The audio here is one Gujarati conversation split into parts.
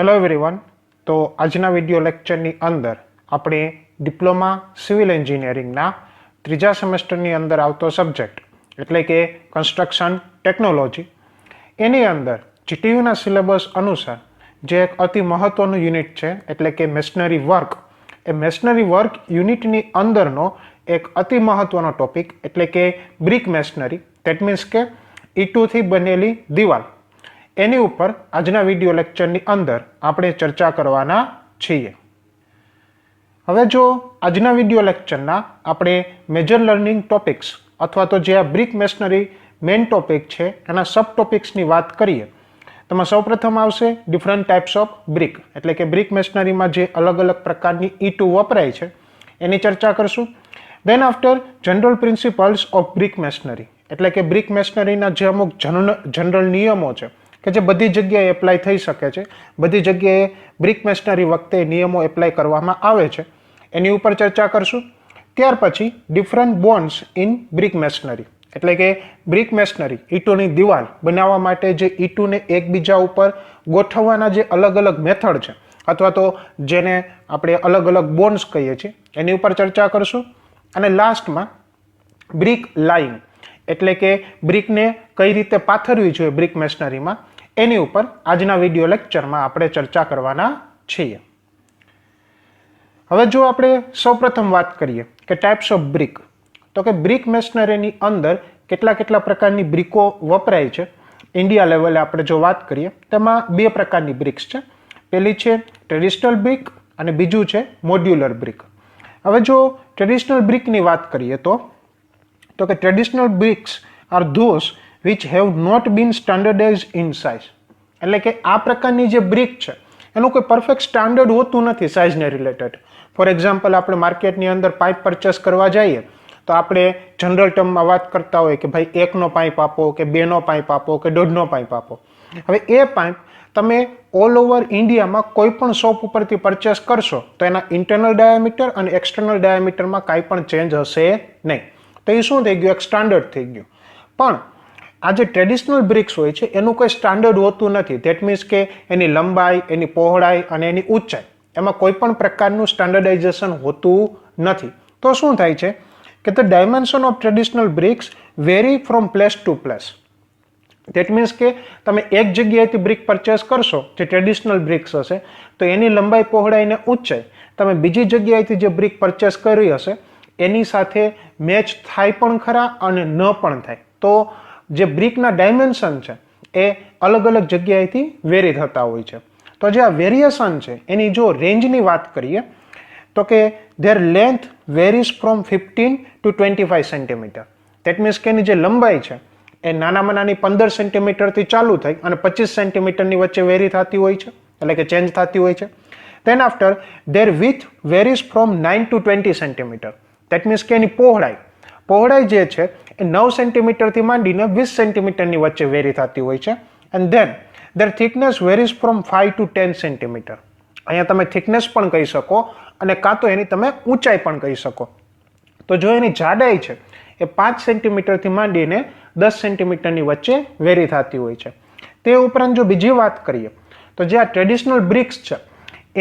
Hello everyone. તો આજના વિડીયો લેક્ચરની અંદર આપણે ડિપ્લોમા સિવિલ એન્જિનિયરિંગના ત્રીજા સેમેસ્ટરની અંદર આવતો સબ્જેક્ટ એટલે કે કન્સ્ટ્રક્શન ટેકનોલોજી એની અંદર જીટીયુના સિલેબસ અનુસાર જે એક અતિ મહત્ત્વનું યુનિટ છે એટલે કે મેશનરી વર્ક, એ મેશનરી વર્ક યુનિટની અંદરનો એક અતિ મહત્ત્વનો ટોપિક એટલે કે બ્રિક મેશનરી, દેટ મીન્સ કે ઈંટોથી બનેલી દિવાલ, એની ઉપર આજના વિડીયો લેક્ચરની અંદર આપણે ચર્ચા કરવાના છીએ. હવે જો આજના વિડીયો લેક્ચરના આપણે મેજર લર્નિંગ ટોપિક્સ અથવા તો જે આ બ્રિક મેશનરી મેઇન ટોપિક છે એના સબ ટોપિક્સની વાત કરીએ તો સૌપ્રથમ આવશે ડિફરન્ટ ટાઈપ્સ ઓફ બ્રિક, એટલે કે બ્રિક મેશનરીમાં જે અલગ અલગ પ્રકારની ઈંટો વપરાય છે એની ચર્ચા કરશું. Then after general principles of brick masonry, એટલે કે બ્રિક મેશનરીના જે અમુક જનરલ નિયમો છે કે જે બધી જગ્યાએ એપ્લાય થઈ શકે છે, બધી જગ્યાએ બ્રિક મેશનરી વખતે નિયમો એપ્લાય કરવામાં આવે છે, એની ઉપર ચર્ચા કરશું. ત્યાર પછી different bonds in brick masonry, એટલે કે બ્રિક મેશનરી ઈંટોની દિવાલ બનાવવા માટે જે ઈંટોને એકબીજા ઉપર ગોઠવવાના જે અલગ અલગ મેથડ છે અથવા તો જેને આપણે અલગ અલગ બોન્ડ્સ કહીએ છીએ એની ઉપર ચર્ચા કરશું. અને લાસ્ટમાં બ્રિક લાઇન, એટલે કે બ્રિકને કઈ રીતે પાથરવી જોઈએ બ્રિક મેશનરીમાં, એની ઉપર આજના વિડીયો લેક્ચરમાં આપણે ચર્ચા કરવાના છીએ. હવે જો આપણે સૌપ્રથમ વાત કરીએ કે ટાઈપ્સ ઓફ બ્રિક, તો કે બ્રિક મેશનરીની અંદર કેટલા પ્રકારની બ્રિકો વપરાય છે. ઇન્ડિયા લેવલે આપણે જો વાત કરીએ તેમાં બે પ્રકારની બ્રિક્સ છે. પહેલી છે ટ્રેડિશનલ બ્રિક અને બીજું છે મોડ્યુલર બ્રિક. હવે જો ટ્રેડિશનલ બ્રિકની વાત કરીએ તો કે traditional bricks are those which have not been standardized in size, એટલે કે આ પ્રકારની જે બ્રિક છે એનું કોઈ પરફેક્ટ સ્ટાન્ડર્ડ હોતું નથી સાઇઝને રિલેટેડ. ફોર એક્ઝામ્પલ, આપણે માર્કેટની અંદર પાઇપ પરચેસ કરવા જઈએ તો આપણે જનરલ ટર્મમાં વાત કરતા હોય કે ભાઈ 1નો પાઇપ આપો કે 2નો પાઇપ આપો કે 1.5નો પાઇપ આપો. હવે એ પાઇપ તમે ઓલ ઓવર ઇન્ડિયામાં કોઈ પણ શોપ ઉપરથી પરચેસ કરશો તો એના ઇન્ટરનલ ડાયામીટર અને એક્સટર્નલ ડાયામીટરમાં કાંઈ પણ ચેન્જ હશે નહીં. તો એ શું થઈ ગયું? એક સ્ટાન્ડર્ડ થઈ ગયું. પણ આ જે ટ્રેડિશનલ બ્રિક્સ હોય છે એનું કોઈ સ્ટાન્ડર્ડ હોતું નથી. ધેટ મીન્સ કે એની લંબાઈ, એની પહોળાઈ અને એની ઊંચાઈ, એમાં કોઈ પણ પ્રકારનું સ્ટાન્ડર્ડાઇઝેશન હોતું નથી. તો શું થાય છે કે the dimension of traditional BRICS very from place two place. That means કે તમે એક જગ્યાએથી બ્રિક પરચેસ કરશો જે ટ્રેડિશનલ બ્રિક્સ હશે તો એની લંબાઈ, પહોળાઈ અને ઊંચાઈ તમે બીજી જગ્યાએથી જે બ્રિક પરચેસ કરી હશે એની સાથે મેચ થાય પણ ખરા અને ન પણ થાય. તો જે બ્રિકના ડાયમેન્શન છે એ અલગ અલગ જગ્યાએથી વેરી થતા હોય છે. તો જે આ વેરિએશન છે એની જો રેન્જની વાત કરીએ તો કે there length varies from 15 to 25 centimetre. That means કે એની જે લંબાઈ છે એ નાનામાં નાની 15 સેન્ટીમીટરથી ચાલુ થઈ અને 25 સેન્ટીમીટરની વચ્ચે વેરી થતી હોય છે, એટલે કે ચેન્જ થતી હોય છે. Than after there with varies from 9 to 20 centimetre. That means કે એની પહોળાઈ જે છે એ 9 સેન્ટીમીટરથી માંડીને 20 સેન્ટીમીટરની વચ્ચે વેરી થતી હોય છે. And then there thickness varies from 5 to 10 centimetre. અહીંયા તમે થિકનેસ પણ કહી શકો અને કાં તો એની તમે ઊંચાઈ પણ કહી શકો. તો જો એની જાડાઈ છે એ 5 સેન્ટીમીટરથી માંડીને 10 સેન્ટીમીટરની વચ્ચે વેરી થતી હોય છે. તે ઉપરાંત જો બીજી વાત કરીએ તો જે આ ટ્રેડિશનલ બ્રિક્સ છે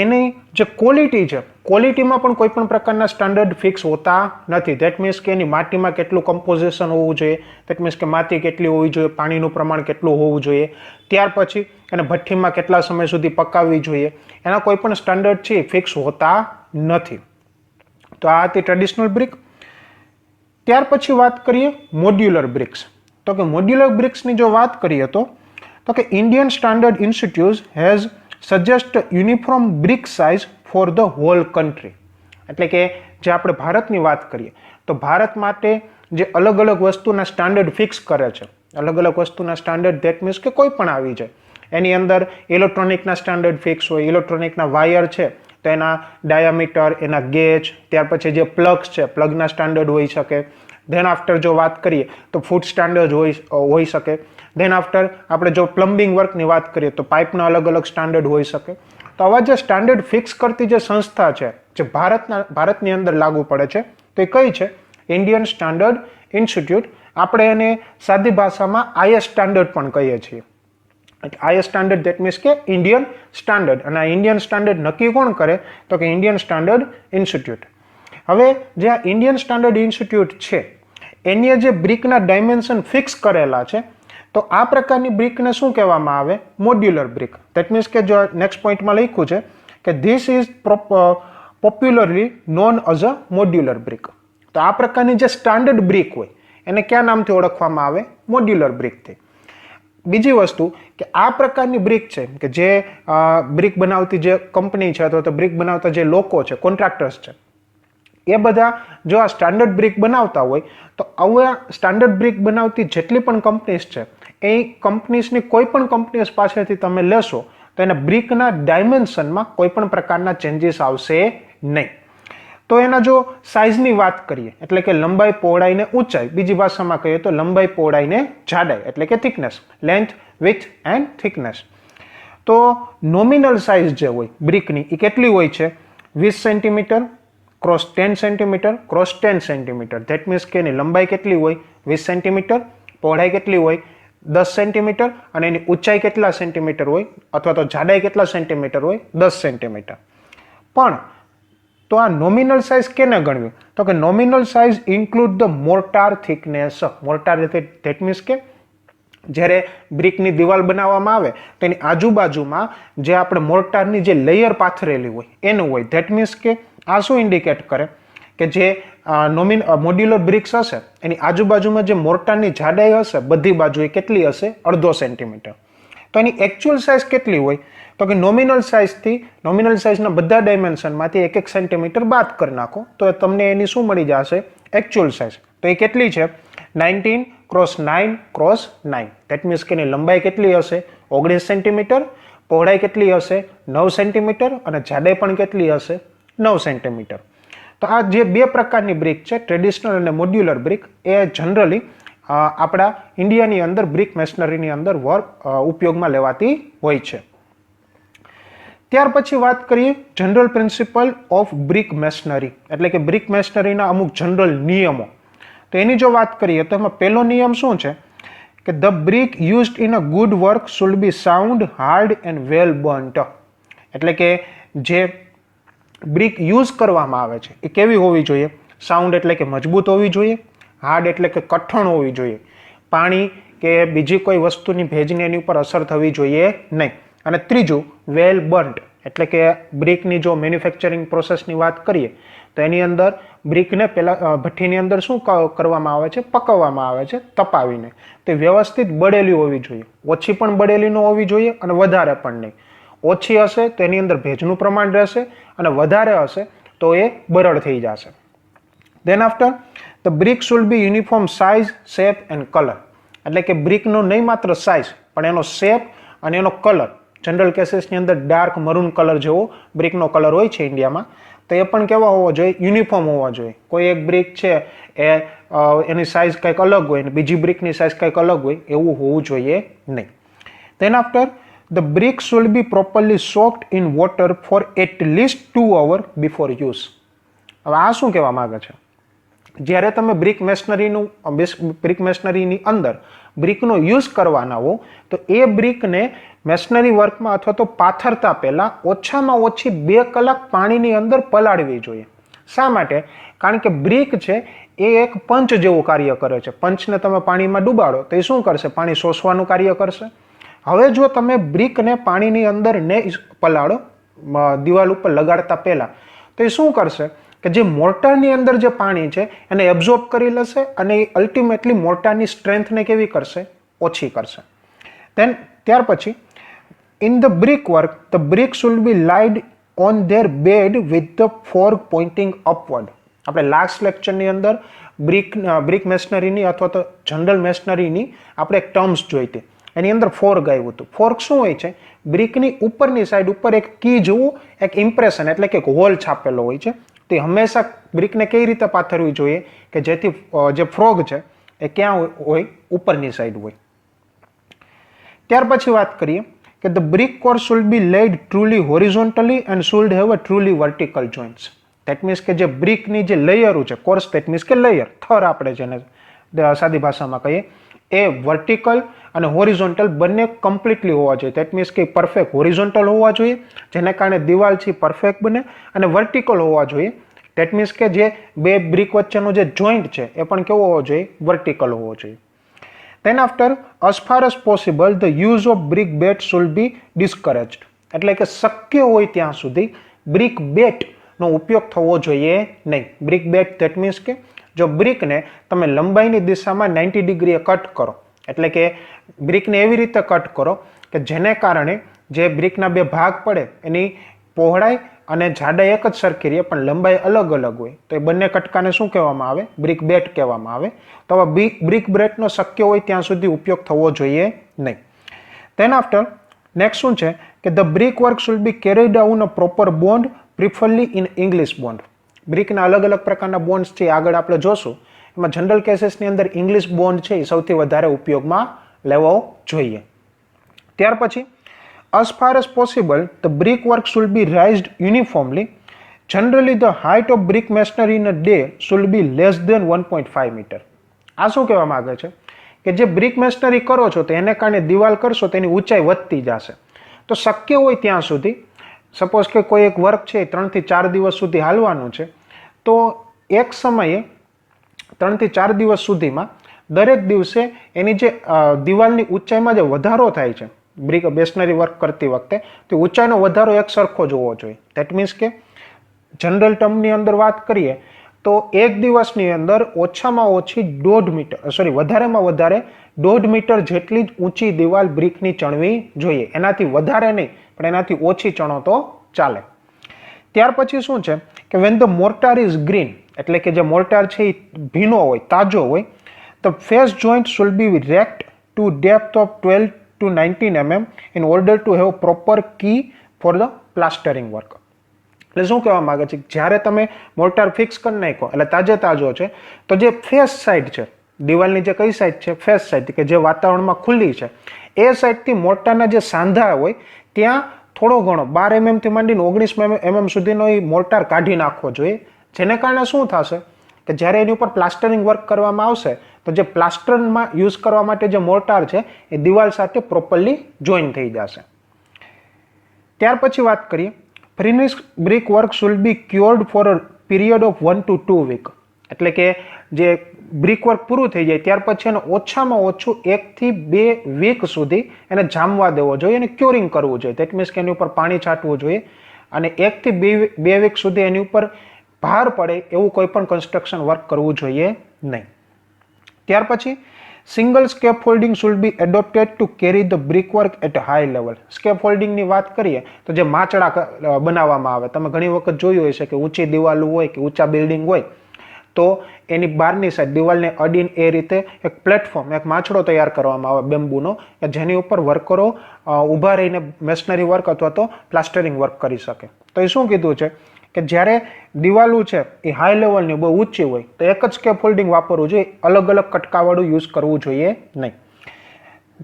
એની જે ક્વોલિટી છે, ક્વોલિટીમાં પણ કોઈ પણ પ્રકારના સ્ટાન્ડર્ડ ફિક્સ હોતા નથી. ધેટ મીન્સ કે એની માટીમાં કેટલું કમ્પોઝિશન હોવું જોઈએ, ધેટ મીન્સ કે માટી કેટલી હોવી જોઈએ, પાણીનું પ્રમાણ કેટલું હોવું જોઈએ, ત્યાર પછી એને ભઠ્ઠીમાં કેટલા સમય સુધી પકાવવી જોઈએ, એના કોઈ પણ સ્ટાન્ડર્ડ છે ફિક્સ હોતા નથી. તો આ હતી ટ્રેડિશનલ બ્રિક. ત્યાર પછી વાત કરીએ મોડ્યુલર બ્રિક્સ. તો કે મોડ્યુલર બ્રિક્સની જો વાત કરીએ તો કે Indian standard institute has suggest uniform brick size for the whole country. એટલે કે જે આપણે ભારતની વાત કરીએ તો ભારત માટે જે અલગ અલગ વસ્તુના સ્ટાન્ડર્ડ ફિક્સ કરે છે, અલગ અલગ વસ્તુના સ્ટાન્ડર્ડ, ધેટ મીન્સ કે કોઈ પણ આવી જાય. એની અંદર ઇલેક્ટ્રોનિકના સ્ટાન્ડર્ડ ફિક્સ હોય, ઇલેક્ટ્રોનિકના વાયર છે તો એના ડાયામીટર, એના ગેજ, ત્યાર પછી જે પ્લગ્સ છે પ્લગના સ્ટાન્ડર્ડ હોઈ શકે. ધેન આફ્ટર જો વાત કરીએ તો ફૂડ સ્ટાન્ડર્ડ હોઈ શકે. ધેન આફ્ટર આપણે જો પ્લમ્બિંગ વર્કની વાત કરીએ તો પાઇપના અલગ અલગ સ્ટાન્ડર્ડ હોઈ શકે. તો આવા જે સ્ટાન્ડર્ડ ફિક્સ કરતી જે સંસ્થા છે જે ભારતની અંદર લાગુ પડે છે તો એ કઈ છે? Indian standard institute. આપણે એને સાદી ભાષામાં IS સ્ટાન્ડર્ડ પણ કહીએ છીએ. IS સ્ટાન્ડર્ડ ધેટ મીન્સ કે ઇન્ડિયન સ્ટાન્ડર્ડ, અને આ ઇન્ડિયન સ્ટાન્ડર્ડ નક્કી કોણ કરે તો કે ઇન્ડિયન સ્ટાન્ડર્ડ ઇન્સ્ટિટ્યૂટ. હવે જે આ ઇન્ડિયન સ્ટાન્ડર્ડ ઇન્સ્ટિટ્યૂટ છે એની જે બ્રિકના ડાયમેન્શન ફિક્સ કરેલા છે, તો આ પ્રકારની બ્રિકને શું કહેવામાં આવે? Modular brick. ધેટ મીન્સ કે જો નેક્સ્ટ પોઈન્ટમાં લખ્યું છે કે this is popularly known as a modular brick. તો આ પ્રકારની જે સ્ટાન્ડર્ડ બ્રિક હોય એને કયા નામથી ઓળખવામાં આવે? મોડ્યુલર બ્રિકથી. બીજી વસ્તુ કે આ પ્રકારની બ્રિક છે કે જે બ્રિક બનાવતી જે કંપની છે અથવા તો બ્રિક બનાવતા જે લોકો છે, કોન્ટ્રાક્ટર્સ છે, એ બધા જો આ સ્ટાન્ડર્ડ બ્રિક બનાવતા હોય તો આવા સ્ટાન્ડર્ડ બ્રિક બનાવતી જેટલી પણ કંપનીઝ છે એ કંપનીઝની કોઈ પણ કંપનીઝ પાસેથી તમે લેશો તો એના બ્રિકના ડાયમેન્શનમાં કોઈ પણ પ્રકારના ચેન્જીસ આવશે નહીં. તો એના જો સાઇઝની વાત કરીએ એટલે કે લંબાઈ, પહોળાઈ ને ઊંચાઈ, બીજી ભાષામાં કહીએ તો લંબાઈ, પહોળાઈ ને જાડાઈ એટલે કે thickness, length, width and thickness. તો નોમિનલ સાઇઝ જે હોય બ્રિકની એ કેટલી હોય છે? 20 centimetre cross 10 centimetre cross 10 centimetre. That means કે એની લંબાઈ કેટલી હોય? 20 સેન્ટીમીટર, પહોળાઈ કેટલી હોય? 10 સેન્ટીમીટર, અને એની ઊંચાઈ કેટલા સેન્ટીમીટર હોય અથવા તો જાડાઈ કેટલા સેન્ટીમીટર હોય? 10 સેન્ટીમીટર. પણ તો આ નોમિનલ સાઇઝ કેને ગણવી? તો કે nominal size include the mortar thickness. Mortar that means કે જ્યારે બ્રિકની દિવાલ બનાવવામાં આવે તો એની આજુબાજુમાં જે આપણે મોર્ટારની જે લેયર પાથરેલી હોય એનું હોય. ધેટ મીન્સ કે આ શું ઇન્ડિકેટ કરે કે જે મોડ્યુલર બ્રિક્સ હશે એની આજુબાજુમાં જે મોર્ટારની જાડાઈ હશે બધી બાજુએ કેટલી હશે? 0.5 સેન્ટીમીટર. તો એની એકચ્યુઅલ સાઇઝ કેટલી હોય? તો કે નોમિનલ સાઇઝના બધા ડાયમેન્શનમાંથી 1 સેન્ટીમીટર બાદ કરી નાખો તો તમને એની શું મળી જશે? Actual size. તો એ કેટલી છે? 19 ક્રોસ 9 ક્રોસ 9. ધેટ મીન્સ કે એની લંબાઈ કેટલી હશે? 19 સેન્ટીમીટર, પહોળાઈ કેટલી હશે? 9 સેન્ટીમીટર, અને જાડાઈ પણ કેટલી હશે? 9 સેન્ટીમીટર. તો આ જે બે પ્રકારની બ્રિક છે, ટ્રેડિશનલ અને મોડ્યુલર બ્રિક, એ જનરલી આપણા ઇન્ડિયાની અંદર બ્રિક મેશનરીની અંદર ઉપયોગમાં લેવાતી હોય છે. ત્યાર પછી વાત કરીએ general principal of brick masonry એટલે કે બ્રિક મેશનરીના અમુક જનરલ નિયમો. તો એની જો વાત કરીએ તો એમાં પહેલો નિયમ શું છે કે the brick used in a good work should B sound, hard and વેલ બર્ન્ટ. એટલે કે જે બ્રિક યુઝ કરવામાં આવે છે એ કેવી હોવી જોઈએ? સાઉન્ડ એટલે કે મજબૂત હોવી જોઈએ, હાર્ડ એટલે કે કઠણ હોવી જોઈએ, પાણી કે બીજી કોઈ વસ્તુની ભેજની એની ઉપર અસર થવી જોઈએ નહીં, અને ત્રીજું વેલ બર્ન્ટ એટલે કે બ્રિકની જો મેન્યુફેક્ચરિંગ પ્રોસેસની વાત કરીએ તો એની અંદર બ્રિકને પહેલા ભઠ્ઠીની અંદર શું કરવામાં આવે છે? પકવવામાં આવે છે તપાવીને. તે વ્યવસ્થિત બળેલી હોવી જોઈએ, ઓછી પણ બળેલી ન હોવી જોઈએ અને વધારે પણ નહીં. ઓછી હશે તો એની અંદર ભેજનું પ્રમાણ રહેશે અને વધારે હશે તો એ બરડ થઈ જશે. Than after the brick should B uniform size, shape and colour. એટલે કે બ્રિકનો નહીં માત્ર સાઇઝ પણ એનો શેપ અને એનો કલર. જનરલ કેસીસની અંદર ડાર્ક મરૂન કલર જેવો બ્રિકનો કલર હોય છે ઇન્ડિયામાં, તો એ પણ કેવા હોવો જોઈએ? યુનિફોર્મ હોવા જોઈએ. કોઈ એક બ્રિક છે એ એની સાઇઝ કંઈક અલગ હોય અને બીજી બ્રિકની સાઇઝ કંઈક અલગ હોય એવું હોવું જોઈએ નહીં. Then after the brick should be properly soaked in water for at least 2 hours before use. હવે આ શું કહેવા માંગે છે? જ્યારે તમે બ્રિક મેશનરીની અંદર બ્રિકનો યુઝ કરવાના હો તો એ બ્રિકને મેશનરી વર્કમાં અથવા તો પાથરતા પહેલા ઓછામાં ઓછી 2 કલાક પાણીની અંદર પલાળવી જોઈએ. શા માટે? કારણ કે બ્રિક છે એ એક પંચ જેવું કાર્ય કરે છે. પંચને તમે પાણીમાં ડૂબાડો તો એ શું કરશે? પાણી શોષવાનું કાર્ય કરશે. હવે જો તમે બ્રિકને પાણીની અંદર ને પલાળો દિવાલ ઉપર લગાડતા પહેલા તો એ શું કરશે કે જે મોર્ટારની અંદર જે પાણી છે એને એબ્ઝોર્બ કરી લેશે અને એ અલ્ટિમેટલી મોર્ટારની સ્ટ્રેન્થને કેવી કરશે? ઓછી કરશે. દેન ત્યાર પછી in the brick work the brick should be laid on their bed with the fork pointing upward. આપણે લાસ્ટ લેક્ચરની અંદર બ્રિક મેશનરીની અથવા તો જનરલ મેશનરીની આપણે એક ટર્મ્સ જોઈ હતી. એની અંદર ફોર્ક આવ્યું હતું. ફોર્ક શું હોય છે? બ્રિકની ઉપરની સાઈડ ઉપર એક કી જેવું એક ઇમ્પ્રેશન એટલે કે એક હોલ છાપેલો હોય છે. તે હંમેશા બ્રિકને કઈ રીતે પાથરવી જોઈએ કે જેથી જે ફ્રોગ છે એ ક્યાં હોય? ઉપરની સાઈડ હોય. ત્યાર પછી વાત કરીએ કે the brick core should be lead truly horizontally and should have a truly vertical joints. That means કે જે બ્રિકની જે લેયરો છે, કોર્સ ધેટ મીન્સ કે લેયર, થર આપણે જેને સાદી ભાષામાં કહીએ, એ વર્ટિકલ અને હોરિઝોન્ટલ બંને કમ્પ્લીટલી હોવા જોઈએ. દેટ મીન્સ કે પરફેક્ટ હોરિઝોન્ટલ હોવા જોઈએ, જેને કારણે દિવાલ છે પરફેક્ટ બને, અને વર્ટિકલ હોવા જોઈએ. દેટ મીન્સ કે જે બે બ્રિક વચ્ચેનો જે જોઈન્ટ છે એ પણ કેવો હોવો જોઈએ? વર્ટિકલ હોવો જોઈએ. Then after, as far as possible, the use of brick bat should be discouraged. એટલે કે શક્ય હોય ત્યાં સુધી બ્રિક બેટનો ઉપયોગ થવો જોઈએ નહીં. બ્રિક બેટ ધેટ મીન્સ કે જો બ્રિકને તમે લંબાઈની દિશામાં 90 ડિગ્રીએ કટ કરો, એટલે કે બ્રિકને એવી રીતે કટ કરો કે જેને કારણે જે બ્રિકના બે ભાગ પડે એની પહોળાઈ અને જાડાઈ એક જ સરખી રહે પણ લંબાઈ અલગ અલગ હોય, તો એ બંને કટકાને શું કહેવામાં આવે? બ્રિક બેટ કહેવામાં આવે. તો આવા બ્રિક બેટનો શક્ય હોય ત્યાં સુધી ઉપયોગ થવો જોઈએ નહીં. ધેન આફ્ટર નેક્સ્ટ શું છે કે the brick work should be carried out a proper bond, preferably in English bond. બ્રિકના અલગ અલગ પ્રકારના બોન્ડ્સ છે આગળ આપણે જોશું. એમાં જનરલ કેસીસની અંદર ઇંગ્લિશ બોન્ડ છે એ સૌથી વધારે ઉપયોગમાં લેવો જોઈએ. ત્યાર પછી as far as possible, the brickwork should be raised uniformly. Generally, the height of brick masonry in a day should be less than 1.5 meter. આ શું કહેવા માંગે છે કે જે બ્રિક મેશનરી કરો છો તો એને કારણે દિવાલ કરશો તેની ઊંચાઈ વધતી જશે. તો શક્ય હોય ત્યાં સુધી, સપોઝ કે કોઈ એક વર્ક છે 3 થી 4 દિવસ સુધી હાલવાનું છે, તો એક સમયે 3 થી 4 દિવસ સુધીમાં દરેક દિવસે એની જે દિવાલની ઊંચાઈમાં જે વધારો થાય છે બ્રિક મેશનરી વર્ક કરતી વખતે, તો ઊંચાઈનો વધારો એક સરખો જ હોવો જોઈએ. ધેટ મીન્સ કે જનરલ ટર્મની અંદર વાત કરીએ તો એક દિવસની અંદર ઓછામાં ઓછી 1.5 મીટર વધારેમાં વધારે 1.5 મીટર જેટલી જ ઊંચી દિવાલ બ્રિકની ચણવી જોઈએ. એનાથી વધારે નહીં, પણ એનાથી ઓછી ચણો તો ચાલે. ત્યાર પછી શું છે કે when the mortar is green, એટલે કે જે મોર્ટાર છે એ ભીનો હોય, તાજો હોય, the face joint should be raked to depth of 12 to 19 mm in order to have proper key for the plastering work. એટલે શું કહેવા માંગે છે? જ્યારે તમે મોર્ટાર ફિક્સ કરી નાખો એટલે તાજો છે, તો જે ફેસ સાઈડ છે દિવાલની, જે કઈ સાઈડ છે? ફેસ સાઈડ, કે જે વાતાવરણમાં ખુલ્લી છે, એ સાઈડથી મોર્ટારના જે સાંધા હોય ત્યાં થોડો ઘણો 12 mm થી માંડીને 19 mm સુધીનો એ મોર્ટાર કાઢી નાખવો જોઈએ. જેને કારણે શું થશે કે જ્યારે એની ઉપર પ્લાસ્ટરિંગ વર્ક કરવામાં આવશે તો જે પ્લાસ્ટરમાં યુઝ કરવા માટે જે મોર્ટાર છે એ દિવાલ સાથે પ્રોપરલી જોઈન થઈ જશે. ત્યાર પછી વાત કરીએ, finished brick work should be cured for a period of 1 to 2 week. એટલે કે જે બ્રિક વર્ક પૂરું થઈ જાય ત્યાર પછી એને ઓછામાં ઓછું 1 થી 2 વીક સુધી એને જામવા દેવો જોઈએ અને ક્યોરિંગ કરવું જોઈએ. દેટ મીન્સ કે એની ઉપર પાણી છાંટવું જોઈએ અને 1 થી 2 વીક સુધી એની ઉપર ભાર પડે એવું કોઈ પણ કન્સ્ટ્રક્શન વર્ક કરવું જોઈએ નહીં. ત્યાર પછી single scaffolding should be adopted to carry the brick work at high level. સ્કેપ ફોલ્ડિંગની વાત કરીએ તો જે માચડા બનાવવામાં આવે, તમે ઘણી વખત જોયું હશે કે ઊંચી દિવાલો હોય કે ઊંચા બિલ્ડિંગ હોય તો એની બહારની સાઈડ દિવાલને અડીને એ રીતે એક પ્લેટફોર્મ, એક માછડો તૈયાર કરવામાં આવે બેમ્બુનો, કે જેની ઉપર વર્કરો ઊભા રહીને મેશનરી વર્ક અથવા તો પ્લાસ્ટરિંગ વર્ક કરી શકે. તો એ શું કીધું છે કે જ્યારે દિવાલો છે એ હાઈ લેવલની બહુ ઊંચી હોય તો એક જ સ્કેપ ફોલ્ડિંગ વાપરવું જોઈએ, અલગ અલગ કટકાવાળું યુઝ કરવું જોઈએ નહીં.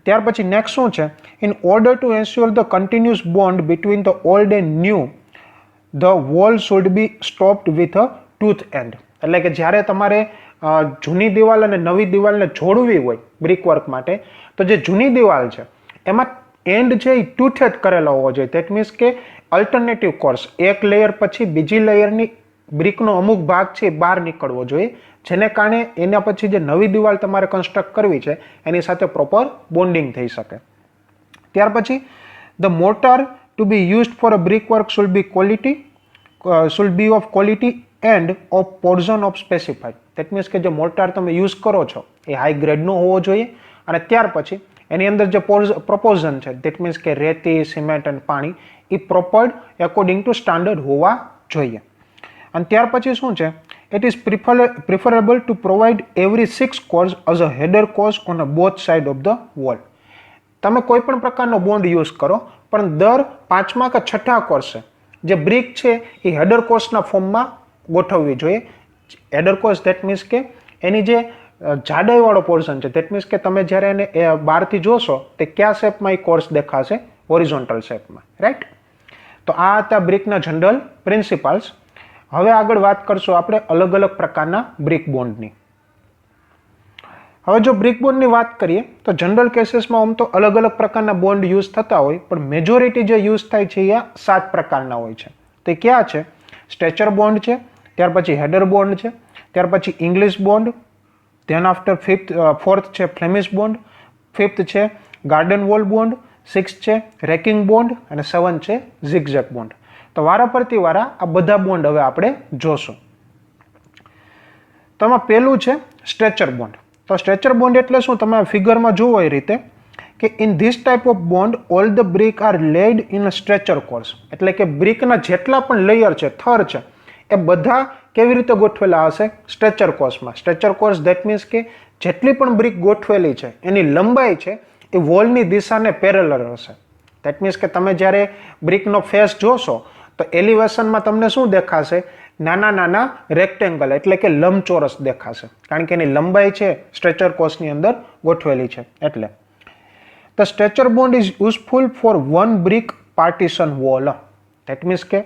ત્યાર પછી નેક્સ્ટ શું છે? In order two ensure the continuous bond between the old and new, the wall should be stopped with a tooth and. એટલે કે જ્યારે તમારે જૂની દિવાલ અને નવી દિવાલને જોડવી હોય બ્રિક વર્ક માટે, તો જે જૂની દિવાલ છે એમાં એન્ડ છે એ ટૂથેડ કરેલો હોવો જોઈએ. દેટ મીન્સ કે અલ્ટરનેટિવ કોર્સ, એક લેયર પછી બીજી લેયરની બ્રિકનો અમુક ભાગ છે એ બહાર નીકળવો જોઈએ, જેને કારણે એના પછી જે નવી દિવાલ તમારે કન્સ્ટ્રક્ટ કરવી છે એની સાથે પ્રોપર બોન્ડિંગ થઈ શકે. ત્યાર પછી the mortar to be used for a brick work should be of quality and of portion of specified. That means કે જે મોર્ટાર તમે યુઝ કરો છો એ હાઈ ગ્રેડનો હોવો જોઈએ અને ત્યાર પછી એની અંદર જે પ્રોપોઝન છે, દેટ મીન્સ કે રેતી, સિમેન્ટ અને પાણી, એ પ્રોપર્ડ એકોર્ડિંગ ટુ સ્ટાન્ડર્ડ હોવા જોઈએ. અને ત્યાર પછી શું છે? It is preferable two provide every 6 course as a header course on a both side of the wall. તમે કોઈ પણ પ્રકારનો બોન્ડ યુઝ કરો પણ દર 5મા કે 6ઠા કોર્સે જે બ્રિક છે એ હેડર કોર્સના ફોર્મમાં ગોઠવવી જોઈએ. હેડર કોર્સ ધેટ મીન્સ કે એની જે જાડાઈવાળો પોર્શન છે, ધેટ મીન્સ કે તમે જ્યારે એને બહારથી જોશો તે કયા શેપમાં એ કોર્સ દેખાશે? હોરિઝોન્ટલ શેપમાં, રાઈટ? તો આ હતા બ્રિકના જનરલ પ્રિન્સિપલ્સ. હવે આગળ વાત કરશું આપણે અલગ અલગ પ્રકારના બ્રિક બોન્ડની. હવે જો બ્રિક બોન્ડની વાત કરીએ તો જનરલ કેસીસમાં આમ તો અલગ અલગ પ્રકારના બોન્ડ યુઝ થતા હોય, પણ મેજોરિટી જે યુઝ થાય છે એ 7 પ્રકારના હોય છે. તે ક્યાં છે? સ્ટ્રેચર બોન્ડ છે, ત્યાર પછી હેડર બોન્ડ છે, ત્યાર પછી English bond, then after fourth છે ફ્લેમિશ બોન્ડ, ફિફ્થ છે ગાર્ડન વોલ બોન્ડ, 6 છે રેકિંગ બોન્ડ અને 7 છે ઝિગઝેગ બોન્ડ. તો વારા પરથી વારા આ બધા બોન્ડ હવે આપણે જોશું. તો આમાં પહેલું છે સ્ટ્રેચર બોન્ડ. તો સ્ટ્રેચર બોન્ડ એટલે શું? તમે ફિગરમાં જુઓ એ રીતે કે in this type of bond all the brick are laid in a stretcher course. એટલે કે બ્રિકના જેટલા પણ લેયર છે, થર છે, એ બધા કેવી રીતે ગોઠવેલા હશે? સ્ટ્રેચર કોર્સમાં. સ્ટ્રેચર કોર્સ ધેટ મીન્સ કે જેટલી પણ બ્રિક ગોઠવેલી છે એની લંબાઈ છે એ વોલની દિશાને પેરેલલ હશે. ધેટ મીન્સ કે તમે જ્યારે બ્રિકનો ફેસ જોશો તો એલિવેશનમાં તમને શું દેખાશે? નાના નાના રેક્ટેંગલ એટલે કે લંબચોરસ દેખાશે, કારણ કે એની લંબાઈ છે સ્ટ્રેચર કોર્સની અંદર ગોઠવેલી છે એટલે. The stretcher bond is useful for one brick partition wall. That means કે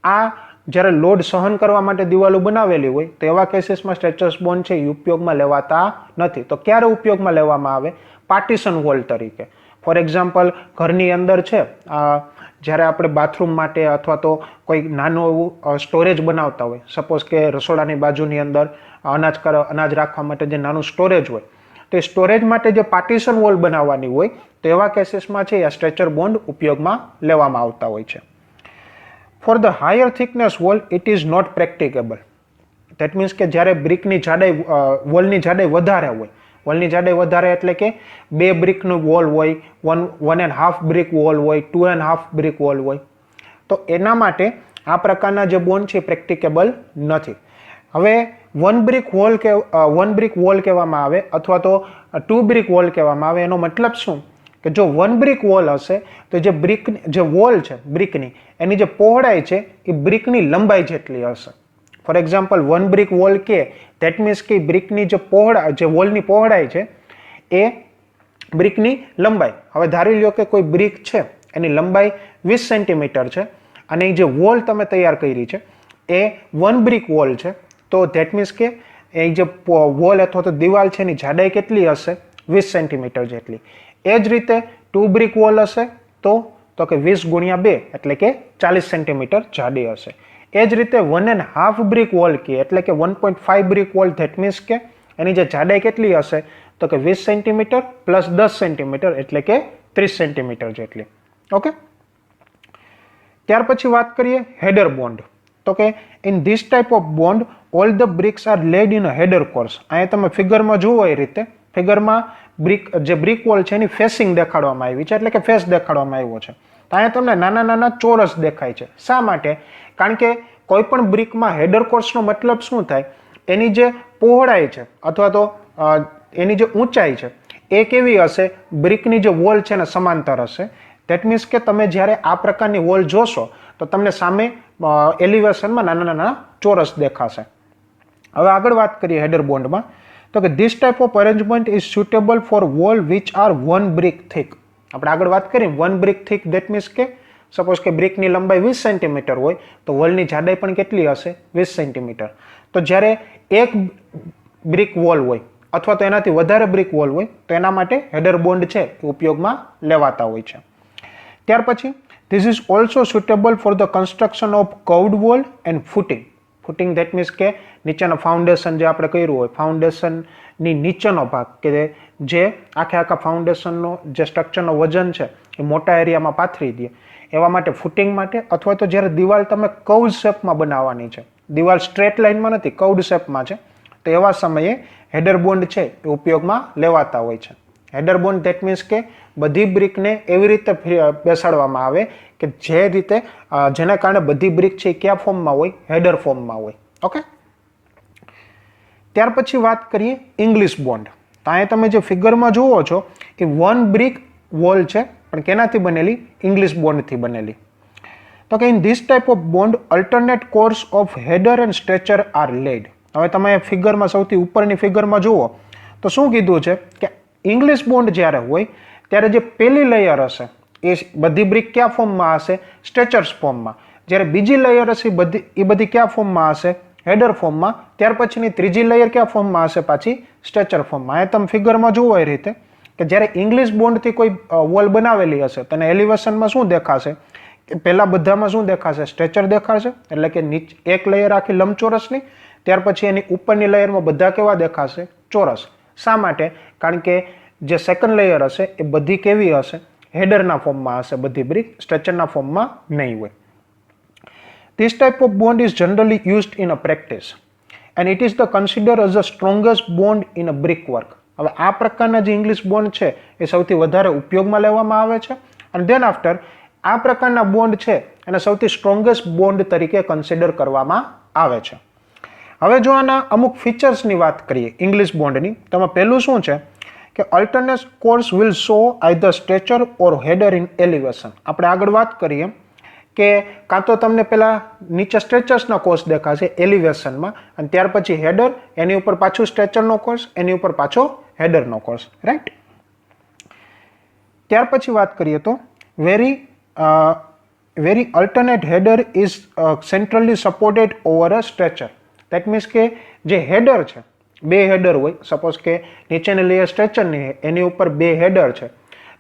આ જ્યારે લોડ સહન કરવા માટે દિવાલો બનાવેલી હોય તો એવા કેસીસમાં સ્ટ્રેચર્સ બોન્ડ છે એ ઉપયોગમાં લેવાતા નથી. તો ક્યારે ઉપયોગમાં લેવામાં આવે? પાર્ટીશન વોલ તરીકે. ફોર એક્ઝામ્પલ, ઘરની અંદર છે જ્યારે આપણે બાથરૂમ માટે અથવા તો કોઈ નાનું એવું સ્ટોરેજ બનાવતા હોય, સપોઝ કે રસોડાની બાજુની અંદર અનાજ રાખવા માટે જે નાનું સ્ટોરેજ હોય, તો એ સ્ટોરેજ માટે જે પાર્ટીશન વોલ બનાવવાની હોય તો એવા કેસીસમાં છે આ સ્ટ્રેચર બોન્ડ ઉપયોગમાં લેવામાં આવતા હોય છે. For the higher thickness wall it is not practicable. That means કે જ્યારે બ્રિકની જાડાઈ વોલની જાડાઈ વધારે હોય, વોલની જાડાઈ વધારે એટલે કે 2 બ્રિકનું વોલ હોય, 1.5 બ્રિક વોલ હોય, 2.5 બ્રિક વોલ હોય, તો એના માટે આ પ્રકારના જે બોન્ડ છે પ્રેક્ટિકેબલ નથી. હવે 1 બ્રિક વોલ કહેવામાં આવે અથવા તો 2 બ્રિક વોલ કહેવામાં આવે. એનો મતલબ શું? કે જો 1 બ્રિક વોલ હશે તો જે વોલ છે બ્રિકની, એની જે પહોળાઈ છે એ બ્રિકની લંબાઈ જેટલી હશે. ફોર એક્ઝામ્પલ 1 બ્રિક વોલ કે ધેટ મીન્સ કે બ્રિકની જે વોલની પહોળાઈ છે એ બ્રિકની લંબાઈ. હવે ધારી લ્યો કે કોઈ બ્રિક છે એની લંબાઈ 20 સેન્ટીમીટર છે અને એ જે વોલ તમે તૈયાર કરી છે એ 1 બ્રિક વોલ છે, તો ધેટ મીન્સ કે એ જે વોલ અથવા તો દિવાલ છે એની જાડાઈ કેટલી હશે? 20 સેન્ટીમીટર જેટલી. એ જ રીતે 2 બ્રિક વોલ હશે તો કે 20 ગુણ્યા 2 એટલે કે 40 સેન્ટીમીટર જાડી હશે. એ જ રીતે 1.5 બ્રિક વોલ કે એટલે કે 1.5 બ્રિક વોલ, ધેટ મીન્સ કે એની જે જાડાઈ કેટલી હશે? તો કે 20 સેન્ટીમીટર પ્લસ 10 સેન્ટીમીટર એટલે કે 30 સેન્ટીમીટર જેટલી. ઓકે. ત્યાર પછી વાત કરીએ હેડર બોન્ડ. તો કે in this type of bond all the bricks are laid in a header course. અહીંયા તમે ફિગરમાં જુઓ એ રીતે, ફિગરમાં બ્રિક વોલ છે એની ફેસિંગ દેખાડવામાં આવી છે, એટલે કે ફેસ દેખાડવામાં આવ્યો છે. તો અહીંયા તમને નાના નાના ચોરસ દેખાય છે. શા માટે? કારણ કે કોઈ પણ બ્રિકમાં હેડર કોર્સનો મતલબ શું થાય? એની જે પહોળાઈ છે અથવા તો એની જે ઊંચાઈ છે એ કેવી હશે? બ્રિકની જે વોલ છે ને સમાંતર હશે. ધેટ મીન્સ કે તમે જ્યારે આ પ્રકારની વોલ જોશો તો તમને સામે એલિવેશનમાં નાના નાના ચોરસ દેખાશે. હવે આગળ વાત કરીએ હેડર બોન્ડમાં. તો કે this type of arrangement is suitable for wall which are 1 brick thick. આપણે આગળ વાત કરીએ 1 બ્રિક થિક, ધેટ મીન્સ કે સપોઝ કે બ્રિકની લંબાઈ 20 સેન્ટીમીટર હોય તો વોલની જાડાઈ પણ કેટલી હશે? 20 સેન્ટીમીટર. તો જ્યારે એક બ્રિક વોલ હોય અથવા તો એનાથી વધારે બ્રિક વોલ હોય તો એના માટે હેડર બોન્ડ છે એ ઉપયોગમાં લેવાતા હોય છે. ત્યાર પછી this is also suitable for the construction of curved wall and footing. Footing that means કે નીચેનો ફાઉન્ડેશન જે આપણે કર્યું હોય, ફાઉન્ડેશનની નીચેનો ભાગ કે જે આખા ફાઉન્ડેશનનો જે સ્ટ્રક્ચરનો વજન છે એ મોટા એરિયામાં પાથરી દે, એવા માટે ફૂટિંગ માટે, અથવા તો જ્યારે દિવાલ તમે કર્વ્ડ શેપમાં બનાવવાની છે, દિવાલ સ્ટ્રેટ લાઇનમાં નથી, કર્વ્ડ શેપમાં છે, તો એવા સમયે હેડર બોન્ડ છે એ ઉપયોગમાં લેવાતા હોય છે. હેડર બોન્ડ ધેટ મીન્સ કે બધી બ્રિકને એવી રીતે બેસાડવામાં આવે કે જે રીતે જેના કારણે બધી બ્રિક છે એ કયા ફોર્મમાં હોય? હેડર ફોર્મમાં હોય. ઓકે. ત્યાર પછી વાત કરીએ ઇંગ્લિશ બોન્ડ. તો અહીંયા તમે જે ફિગરમાં જુઓ છો એ 1 બ્રિક વોલ છે, પણ કેનાથી બનેલી? ઇંગ્લિશ બોન્ડથી બનેલી. તો કે in this type of bond alternate course of header and stretcher are laid. હવે તમે ફિગરમાં સૌથી ઉપરની ફિગરમાં જુઓ તો શું કીધું છે કે ઇંગ્લિશ બોન્ડ જ્યારે હોય ત્યારે જે પહેલી લેયર હશે એ બધી બ્રિક કયા ફોર્મમાં હશે? સ્ટ્રેચર્સ ફોર્મમાં. જ્યારે બીજી લેયર હશે એ બધી કયા ફોર્મમાં હશે? હેડર ફોર્મમાં. ત્યાર પછીની ત્રીજી લેયર કયા ફોર્મમાં હશે? પાછી સ્ટ્રેચર ફોર્મમાં. અહીંયા તમે ફિગરમાં જુઓ એ રીતે કે જ્યારે ઇંગ્લિશ બોન્ડથી કોઈ વોલ બનાવેલી હશે તેને એલિવેશનમાં શું દેખાશે? કે પહેલાં બધામાં શું દેખાશે? સ્ટ્રેચર દેખાશે, એટલે કે એક લેયર આખી લંબચોરસની. ત્યાર પછી એની ઉપરની લેયરમાં બધા કેવા દેખાશે? ચોરસ. શા માટે? કારણ કે જે સેકન્ડ લેયર હશે એ બધી કેવી હશે? હેડરના ફોર્મમાં હશે બધી બ્રિક, સ્ટ્રેચરના ફોર્મમાં નહીં હોય. This type of bond is generally used in a practice and it is the considered as the strongest bond in a brickwork. હવે આ પ્રકારના જે ઇંગ્લિશ બોન્ડ છે એ સૌથી વધારે ઉપયોગમાં લેવામાં આવે છે અને ધેન આફ્ટર આ પ્રકારના બોન્ડ છે એને સૌથી સ્ટ્રોંગેસ્ટ બોન્ડ તરીકે કન્સિડર કરવામાં આવે છે. હવે જો આના અમુક ફીચર્સની વાત કરીએ ઇંગ્લિશ બોન્ડની, તો એમાં પહેલું શું છે કે alternate course will show either stretcher or header in elevation. આપણે આગળ વાત કરીએ કે કાં તો તમને પહેલાં નીચે સ્ટ્રેચર્સના કોર્સ દેખાશે એલિવેશનમાં અને ત્યાર પછી હેડર, એની ઉપર પાછું સ્ટ્રેચરનો કોર્સ, એની ઉપર પાછો હેડરનો કોર્સ, રાઈટ. ત્યાર પછી વાત કરીએ તો very alternate header is centrally supported over a stretcher. That means કે જે હેડર છે, બે હેડર હોય, સપોઝ કે નીચેની લેયર સ્ટ્રેચરની એની ઉપર બે હેડર છે,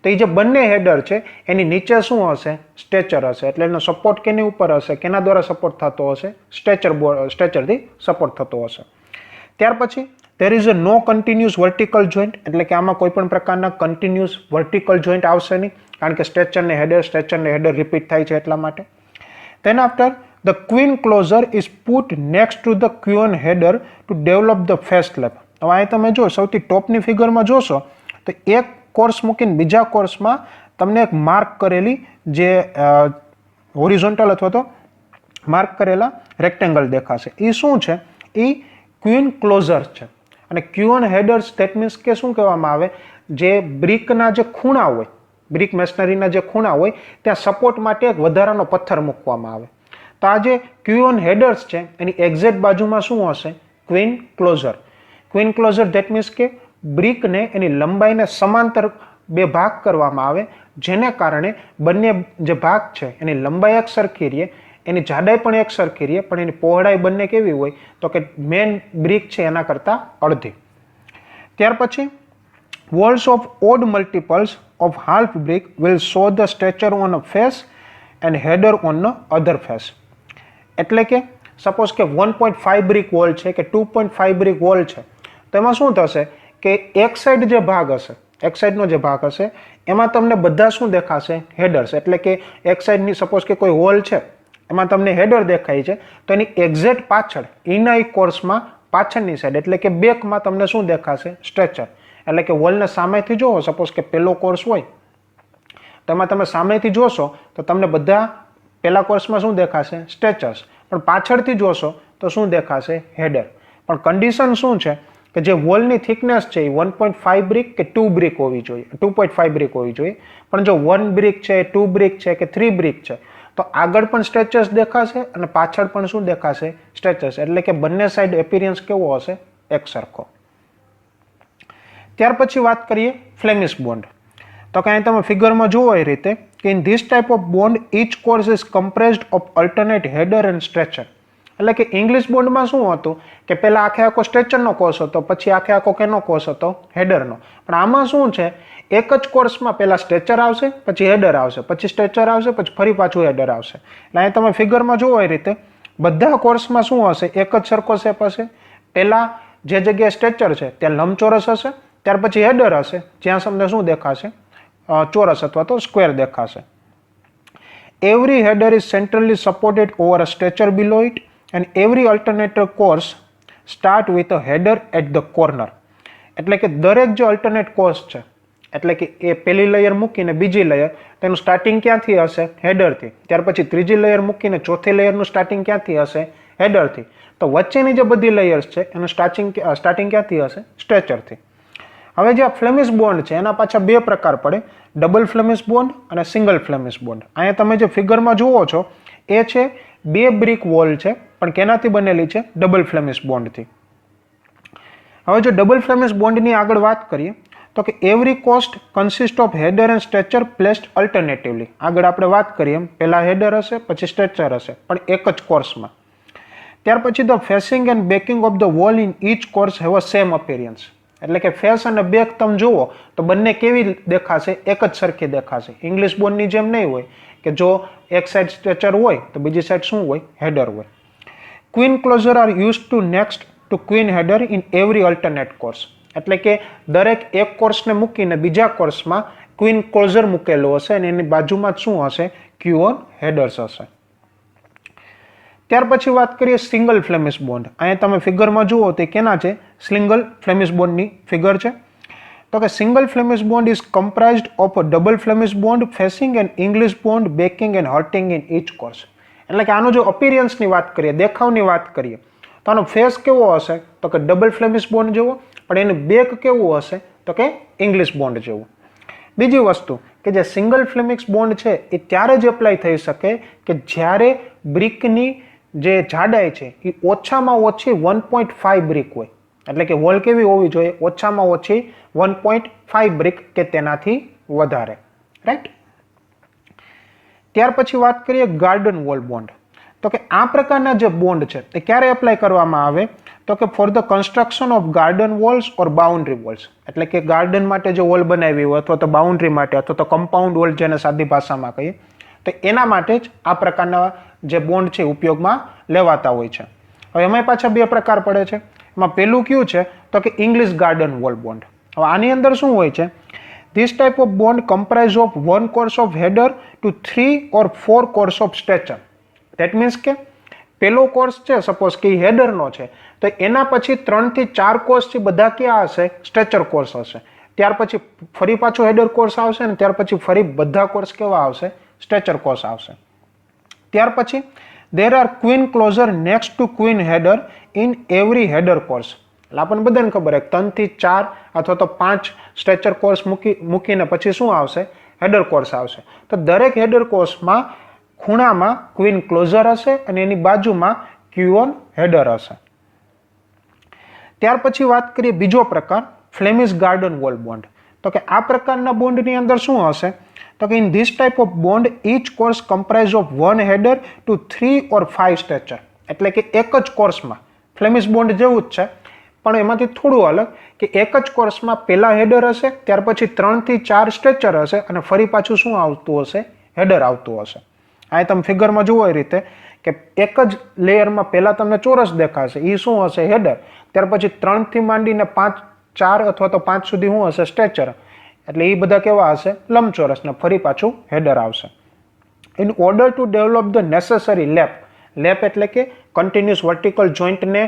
તો એ જે બંને હેડર છે એની નીચે શું હશે? સ્ટ્રેચર હશે. એટલે એનો સપોર્ટ કેની ઉપર હશે? કેના દ્વારા સપોર્ટ થતો હશે? સ્ટ્રેચરથી સપોર્ટ થતો હશે. ત્યાર પછી there is a no continuous vertical joint, એટલે કે આમાં કોઈ પણ પ્રકારના કન્ટિન્યુઅસ વર્ટિકલ જોઈન્ટ આવશે નહીં, કારણ કે સ્ટ્રેચરને હેડર રિપીટ થાય છે એટલા માટે. Then after the queen closure is put next to the queen header to develop the face lap. હવે અહીં તમે જો સૌથી ટોપની ફિગરમાં જોશો તો એક કોર્સ મૂકીને બીજા કોર્સમાં તમને એક માર્ક કરેલી જે હોરિઝોન્ટલ અથવા તો માર્ક કરેલા રેક્ટેંગલ દેખાશે. એ શું છે? એ ક્વીન ક્લોઝર છે. અને ક્યુન હેડર્સ ધેટ મીન્સ કે શું કહેવામાં આવે? જે બ્રિકના જે ખૂણા હોય, બ્રિક મેશનરીના જે ખૂણા હોય ત્યાં સપોર્ટ માટે એક વધારાનો પથ્થર મૂકવામાં આવે. તો આ જે ક્યુન હેડર્સ છે એની એક્ઝેક્ટ બાજુમાં શું હશે? Queen closure. Queen closure that means કે બ્રિકને એની લંબાઈને સમાંતર બે ભાગ કરવામાં આવે, જેને કારણે બંને જે ભાગ છે એની લંબાઈ એક સરખી રહે, એની જાડાઈ પણ એક સરખી રહે, પણ એની પહોળાઈ બંને કેવી હોય? તો કે મેન બ્રિક છે એના કરતાં અડધી. ત્યાર પછી walls of odd multiples of half brick will show the structure on a face and header on the other face. એટલે કે સપોઝ કે 1.5 બ્રિક વોલ છે કે 2.5 બ્રિક વોલ છે, તો એમાં શું થશે કે એક સાઈડ જે ભાગ હશે, એક સાઈડનો જે ભાગ હશે એમાં તમને બધા શું દેખાશે? હેડર્સ. એટલે કે એક સાઈડની સપોઝ કે કોઈ વોલ છે એમાં તમને હેડર દેખાય છે, તો એની એક્ઝેક્ટ પાછળ એના કોર્સમાં પાછળની સાઈડ એટલે કે બેકમાં તમને શું દેખાશે? સ્ટ્રેચર. એટલે કે વોલને સામેથી જોવો, સપોઝ કે પહેલો કોર્સ હોય તો એમાં તમે સામેથી જોશો તો તમને બધા પહેલા કોર્સમાં શું દેખાશે? સ્ટ્રેચર્સ. પણ પાછળથી જોશો તો શું દેખાશે? હેડર. પણ કન્ડિશન શું છે કે જે વોલની થિકનેસ છે એ 1.5 બ્રિક કે 2 બ્રિક હોવી જોઈએ, 2.5 બ્રિક હોવી જોઈએ. પણ જો 1 બ્રિક છે, 2 બ્રિક છે કે 3 બ્રિક છે, તો આગળ પણ સ્ટ્રેચર્સ દેખાશે અને પાછળ પણ શું દેખાશે? સ્ટ્રેચર્સ. એટલે કે બંને સાઈડ એપિરિયન્સ કેવો હશે? એક સરખો. ત્યાર પછી વાત કરીએ ફ્લેમિશ બોન્ડ. તો કે અહીં તમે ફિગરમાં જુઓ એ રીતે કે in this type of bond each course is comprised of alternate header and stretcher. એટલે કે ઇંગ્લિશ બોન્ડમાં શું હતું કે પહેલા આખે આખો સ્ટ્રેચરનો કોર્સ હતો, પછી આખે આખો કેનો કોર્સ હતો? હેડરનો. પણ આમાં શું છે? એક જ કોર્સમાં પહેલા સ્ટ્રેચર આવશે, પછી હેડર આવશે, પછી સ્ટ્રેચર આવશે, પછી ફરી પાછું હેડર આવશે. એટલે અહીં તમે ફિગરમાં જુઓ એ રીતે બધા કોર્સમાં શું હશે? એક જ સરખો શેપ હશે. પહેલા જે જગ્યાએ સ્ટ્રેચર છે ત્યાં લંબચોરસ હશે, ત્યાર પછી હેડર હશે જ્યાં તમને શું દેખાશે? ચોરસ અથવા તો સ્ક્વેર દેખાશે. Every header is centrally supported over a stretcher below it and every alternator course start with a header at the corner. એટલે કે દરેક જે અલ્ટરનેટ કોર્સ છે, એટલે કે એ પહેલી લેયર મૂકીને બીજી લેયર, તેનું સ્ટાર્ટિંગ ક્યાંથી હશે? હેડરથી. ત્યાર પછી ત્રીજી લેયર મૂકીને ચોથી લેયરનું સ્ટાર્ટિંગ ક્યાંથી હશે? હેડરથી. તો વચ્ચેની જે બધી લેયર્સ છે એનું સ્ટાર્ટિંગ ક્યાંથી હશે? સ્ટ્રેચરથી. હવે જે આ ફ્લેમિશ બોન્ડ છે એના પાછા બે પ્રકાર પડે, ડબલ ફ્લેમિશ બોન્ડ અને સિંગલ ફ્લેમિશ બોન્ડ. અહીંયા તમે જે ફિગરમાં જુઓ છો એ છે બે બ્રિક વોલ છે, પણ કેનાથી બનેલી છે? Double Flemish બોન્ડથી. હવે જો ડબલ ફ્લેમિશ બોન્ડની આગળ વાત કરીએ તો કે એવરી કોસ્ટ consist of header and stretcher placed alternatively. આગળ આપણે વાત કરીએ એમ પહેલા હેડર હશે, પછી સ્ટ્રેચર હશે, પણ એક જ કોર્સમાં. ત્યાર પછી the facing and backing of the wall in each course have a same appearance. એટલે કે ફેસ અને બેક તમે જુઓ તો બંને કેવી દેખાશે? એક જ સરખી દેખાશે. ઇંગ્લિશ બોન્ડની જેમ નહીં હોય કે જો એક સાઈડ સ્ટ્રેચર હોય તો બીજી સાઈડ શું હોય? હેડર હોય. Queen closer are use to next to queen header in every alternate course. એટલે કે દરેક એક કોર્સને મૂકીને બીજા કોર્સમાં ક્વીન ક્લોઝર મૂકેલો હશે અને એની બાજુમાં શું હશે? ક્યુઓન હેડર્સ હશે. ત્યાર પછી વાત કરીએ સિંગલ ફ્લેમિશ બોન્ડ. અહીંયા તમે ફિગરમાં જુઓ તે કેના છે? સિંગલ ફ્લેમિશ બોન્ડની ફિગર છે. તો કે single flemish bond is comprised of a double flemish bond facing and English bond backing and hearting in each course. એટલે કે આનો જો અપિયરન્સની વાત કરીએ, દેખાવની વાત કરીએ, તો આનો ફેસ કેવો હશે? તો કે ડબલ ફ્લેમિશ બોન્ડ જેવો, પણ એનું બેક કેવું હશે? તો કે ઇંગ્લિશ બોન્ડ જેવું. બીજી વસ્તુ કે જે સિંગલ ફ્લેમિશ બોન્ડ છે એ ત્યારે જ એપ્લાય થઈ શકે કે જ્યારે બ્રિકની જે જાડાઈ છે એ ઓછામાં ઓછી 1.5 બ્રિક હોય. એટલે કે વોલ કેવી હોવી જોઈએ? ઓછામાં ઓછી 1.5 બ્રિક કે તેનાથી વધારે. રાઈટ. ત્યાર પછી વાત કરીએ ગાર્ડન વોલ બોન્ડ. તો કે આ પ્રકારના જે બોન્ડ છે તે ક્યારે એપ્લાય કરવામાં આવે? તો કે for the construction of garden walls or boundary walls. એટલે કે ગાર્ડન માટે જે વોલ બનાવી હોય અથવા તો બાઉન્ડ્રી માટે અથવા તો કમ્પાઉન્ડ વોલ જેને સાદી ભાષામાં કહીએ, તો એના માટે જ આ પ્રકારના જે બોન્ડ છે ઉપયોગમાં લેવાતા હોય છે. હવે એમાં પાછા બે પ્રકાર પડે છે. એમાં પહેલું કયું છે? તો કે ઇંગ્લિશ ગાર્ડન વોલ બોન્ડ. હવે આની અંદર શું હોય છે? This type of bond comprise of 1 course of header to 3 or 4 course of stretcher. That means કે પેલો કોર્સ છે સપોઝ કે હેડરનો છે તો એના પછી 3 થી 4 કોર્સ છે બધા ક્યાં હશે? સ્ટ્રેચર કોર્સ હશે. ત્યાર પછી ફરી પાછો હેડર કોર્સ આવશે ને ત્યાર પછી ફરી બધા કોર્સ કેવા આવશે? સ્ટ્રેચર કોર્સ આવશે. ત્યાર પછી there are queen closer next to queen header in every header course. એટલે આપણને બધાને ખબર છે 3 થી 4 અથવા તો 5 સ્ટ્રેચર કોર્સ મૂકીને પછી શું આવશે? હેડર કોર્સ આવશે. તો દરેક હેડર કોર્સમાં ખૂણામાં ક્વીન ક્લોઝર હશે અને એની બાજુમાં ક્યુઓન હેડર હશે. ત્યાર પછી વાત કરીએ બીજો પ્રકાર ફ્લેમિશ ગાર્ડન વોલ બોન્ડ. તો કે આ પ્રકારના બોન્ડની અંદર શું હશે? તો કે in this type of bond each course comprise of 1 header to 3 or 5 stretcher. એટલે કે એક જ કોર્સમાં ફ્લેમિશ બોન્ડ જેવું જ છે પણ એમાંથી થોડું અલગ કે એક જ કોર્સમાં પહેલા હેડર હશે, ત્યાર પછી 3 થી 4 સ્ટ્રેચર હશે અને ફરી પાછું શું આવતું હશે? હેડર આવતું હશે. આ તમે ફિગરમાં જુઓ એ રીતે કે એક જ લેયરમાં પહેલા તમને ચોરસ દેખાશે, એ શું હશે? હેડર. ત્યાર પછી 3 થી માંડીને 5, 4 અથવા તો 5 સુધી શું હશે? સ્ટ્રેચર. એટલે એ બધા કેવા હશે? લંબચોરસ. ને ફરી પાછું હેડર આવશે. In order to develop the necessary lap. Lap એટલે કે કન્ટિન્યુઅસ વર્ટિકલ જોઈન્ટને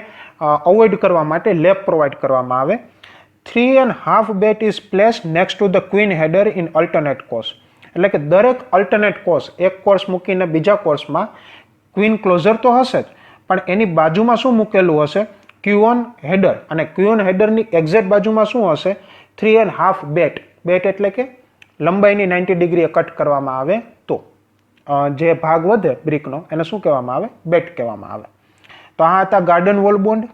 અવોઇડ કરવા માટે લેપ પ્રોવાઈડ કરવામાં આવે. 3.5 bat is place next to the queen header in alternate course. એટલે કે દરેક અલ્ટરનેટ કોર્સ, એક કોર્સ મૂકીને બીજા કોર્સમાં ક્વીન ક્લોઝર તો હશે જ પણ એની બાજુમાં શું મૂકેલું હશે? ક્યુઓન હેડર. અને ક્યુઓન હેડરની એક્ઝેક્ટ બાજુમાં શું હશે? 3.5 બેટ. બેટ એટલે કે લંબાઈની 90 ડિગ્રીએ કટ કરવામાં આવે તો જે ભાગ વધે બ્રિકનો એને શું કહેવામાં આવે? બેટ કહેવામાં આવે. તો આ હતા ગાર્ડન વોલ બોન્ડ.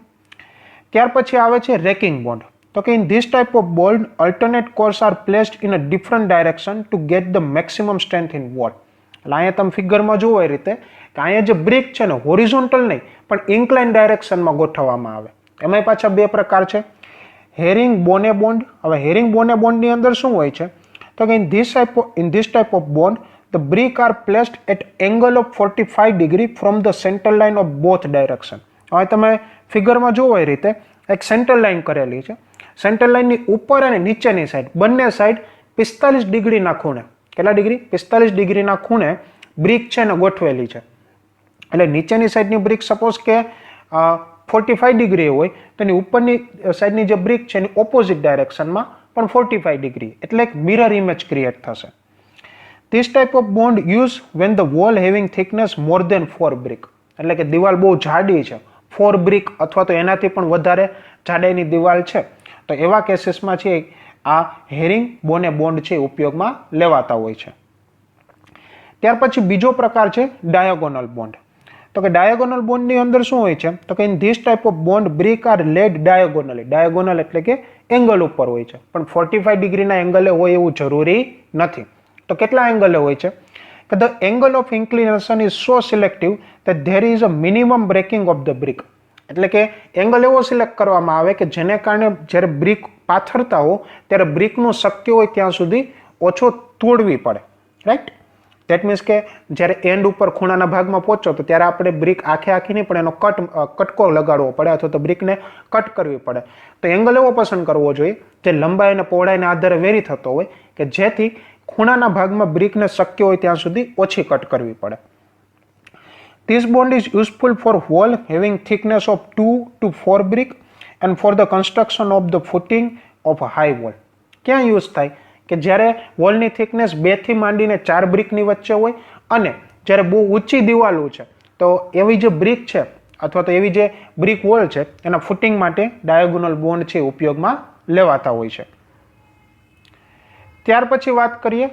ત્યાર પછી આવે છે રેકિંગ બોન્ડ. તો કે in this type of bond alternate course are placed in a different direction to get the maximum strength in wall. એટલે અહીંયા તમે ફિગરમાં જુઓ એ રીતે કે અહીંયા જે બ્રિક છે ને હોરિઝોન્ટલ નહીં પણ ઇન્ક્લાઇન ડાયરેક્શનમાં ગોઠવવામાં આવે. એમાં પાછા બે પ્રકાર છે. Herring bone bond. હવે હેરિંગ બોને બોન્ડની અંદર શું હોય છે? તો કે in this type of bond the brick are placed at angle of 45 degree from the centre line of both direction. હવે તમે ફિગરમાં જુઓ એ રીતે એક સેન્ટર લાઇન કરેલી છે. સેન્ટર લાઇનની ઉપર અને નીચેની સાઈડ બંને સાઈડ 45 ડિગ્રીના ખૂણે, કેટલા ડિગ્રી? 45 ડિગ્રીના ખૂણે બ્રિક છે ને ગોઠવેલી છે. એટલે નીચેની સાઈડની બ્રિક સપોઝ કે 45 ડિગ્રી હોય તો એની ઉપરની સાઈડની જે બ્રિક છે એની ઓપોઝિટ ડાયરેક્શનમાં પણ 45 ડિગ્રી, એટલે એક મિરર ઇમેજ ક્રિએટ થશે. This type of bond use when the wall having thickness more than 4 brick. એટલે કે દિવાલ બહુ જાડી છે, 4 બ્રિક અથવા તો એનાથી પણ વધારે જાડાઈની દિવાલ છે તો એવા કેસીસમાં છે આ હેરિંગ બોને બોન્ડ છે ઉપયોગમાં લેવાતા હોય છે. ત્યાર પછી બીજો પ્રકાર છે ડાયાગોનલ બોન્ડ. તો કે ડાયાગોનલ બોન્ડની અંદર શું હોય છે? તો કે in this type of bond brick are laid diagonally. Diagonal એટલે કે એંગલ ઉપર હોય છે પણ 45 ડિગ્રીના એંગલે હોય એવું જરૂરી નથી. તો કેટલા એંગલે હોય છે? કે the angle of inclination is so selective that there is a minimum breaking of the brick. એટલે કે એંગલ એવો સિલેક્ટ કરવામાં આવે કે જેને કારણે જ્યારે બ્રિક પાથરતા હો ત્યારે બ્રિકનું શક્ય હોય ત્યાં સુધી ઓછો તોડવી પડે, રાઈટ. દેટ મીન્સ કે જ્યારે એન્ડ ઉપર ખૂણાના ભાગમાં પહોંચો તો ત્યારે આપણે બ્રિક આખી નહીં પણ એનો કટકો લગાડવો પડે અથવા તો બ્રિકને કટ કરવી પડે. તો એંગલ એવો પસંદ કરવો જોઈએ જે લંબાઈ અને પહોળાઈના આધારે વેરી થતો હોય કે જેથી ખૂણાના ભાગમાં બ્રિકને શક્ય હોય ત્યાં સુધી ઓછી કટ કરવી પડે. This bond is useful for wall having thickness of 2 to 4 brick and for the construction of the footing of a high wall. ક્યાં યુઝ થાય કે જ્યારે વોલની થિકનેસ 2 થી માંડીને 4 બ્રિકની વચ્ચે હોય અને જ્યારે બહુ ઊંચી દિવાલો છે તો એવી જે બ્રિક છે અથવા તો એવી જે બ્રિક વોલ છે એના ફૂટિંગ માટે ડાયાગોનલ બોન્ડ છે ઉપયોગમાં લેવાતા હોય છે. ત્યાર પછી વાત કરીએ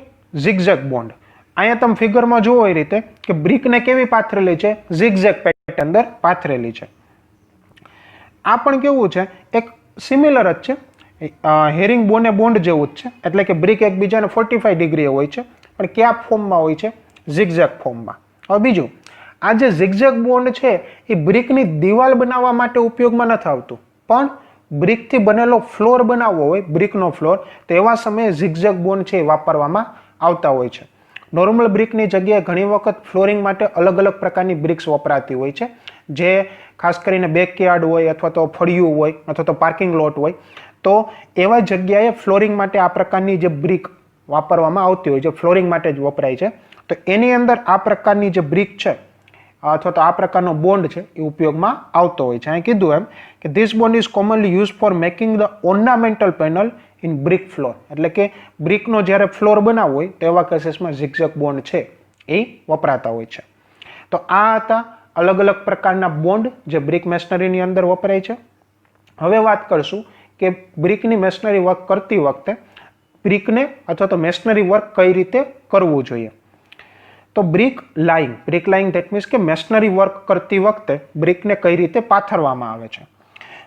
ઝિગઝેગ બોન્ડ. અહીંયા તમે ફિગરમાં જુઓ એ રીતે કે બ્રિકને કેવી પાથરેલી છે, ઝિગઝેગ પેટર્ન અંદર પાથરેલી છે. આ પણ કેવું છે, એક સિમિલર જ છે, હેરિંગ બોને બોન્ડ જેવું જ છે. એટલે કે બ્રિક એકબીજાને 45 ડિગ્રી હોય છે પણ કયા ફોર્મમાં હોય છે, ઝિગઝેગ ફોર્મમાં. હવે બીજું, આ જે ઝિગઝેગ બોન્ડ છે એ બ્રિકની દિવાલ બનાવવા માટે ઉપયોગમાં નથી આવતું, પણ બ્રિકથી બનેલો ફ્લોર બનાવવો હોય, બ્રિકનો ફ્લોર, તો એવા સમયે ઝિગઝેગ બોન્ડ છે એ વાપરવામાં આવતા હોય છે. નોર્મલ બ્રિકની જગ્યાએ ઘણી વખત ફ્લોરિંગ માટે અલગ અલગ પ્રકારની બ્રિક્સ વપરાતી હોય છે, જે ખાસ કરીને બેકયાર્ડ હોય અથવા તો ફળિયું હોય અથવા તો પાર્કિંગ લોટ હોય, તો એવા જગ્યાએ ફ્લોરિંગ માટે આ પ્રકારની જે બ્રિક વાપરવામાં આવતી હોય છે, ફ્લોરિંગ માટે જ વપરાય છે. તો એની અંદર આ પ્રકારની જે બ્રિક છે અથવા તો આ પ્રકારનો બોન્ડ છે એ ઉપયોગમાં આવતો હોય છે. અહીં કીધું એમ કે this bond is commonly use for making the ornamental panel in brick floor. એટલે કે બ્રિકનો જ્યારે ફ્લોર બનાવવો હોય તો એવા કેસીસમાં ઝિગઝેગ બોન્ડ છે એ વપરાતા હોય છે. તો આ હતા અલગ અલગ પ્રકારના બોન્ડ જે બ્રિક મેશનરીની અંદર વપરાય છે. હવે વાત કરશું કે બ્રિકની મેશનરી વર્ક કરતી વખતે બ્રિકને અથવા તો મેશનરી વર્ક કઈ રીતે કરવું જોઈએ. તો બ્રિક લાઈંગ ધેટ મીન્સ કે મેશનરી વર્ક કરતી વખતે બ્રિકને કઈ રીતે પાથરવામાં આવે છે.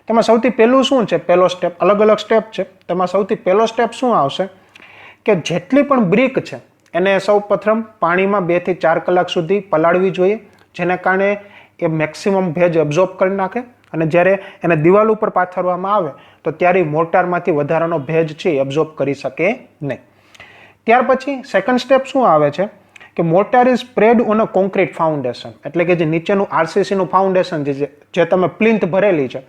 તેમાં સૌથી પહેલું શું છે, પહેલો સ્ટેપ, અલગ અલગ સ્ટેપ છે. તેમાં સૌથી પહેલો સ્ટેપ શું આવશે કે જેટલી પણ બ્રિક છે એને સૌ પ્રથમ પાણીમાં 2 થી 4 કલાક સુધી પલાળવી જોઈએ, જેને કારણે એ મેક્સિમમ ભેજ એબ્ઝોર્બ કરી નાખે અને જ્યારે એને દિવાલ ઉપર પાથરવામાં આવે તો ત્યારે મોર્ટારમાંથી વધારાનો ભેજ છે એબ્ઝોર્બ કરી શકે નહીં. ત્યાર પછી સેકન્ડ સ્ટેપ શું આવે છે કે mortar is spread on a concrete foundation. એટલે કે જે નીચેનું આરસીસીનું ફાઉન્ડેશન જે તમે પ્લિન્થ ભરેલી છે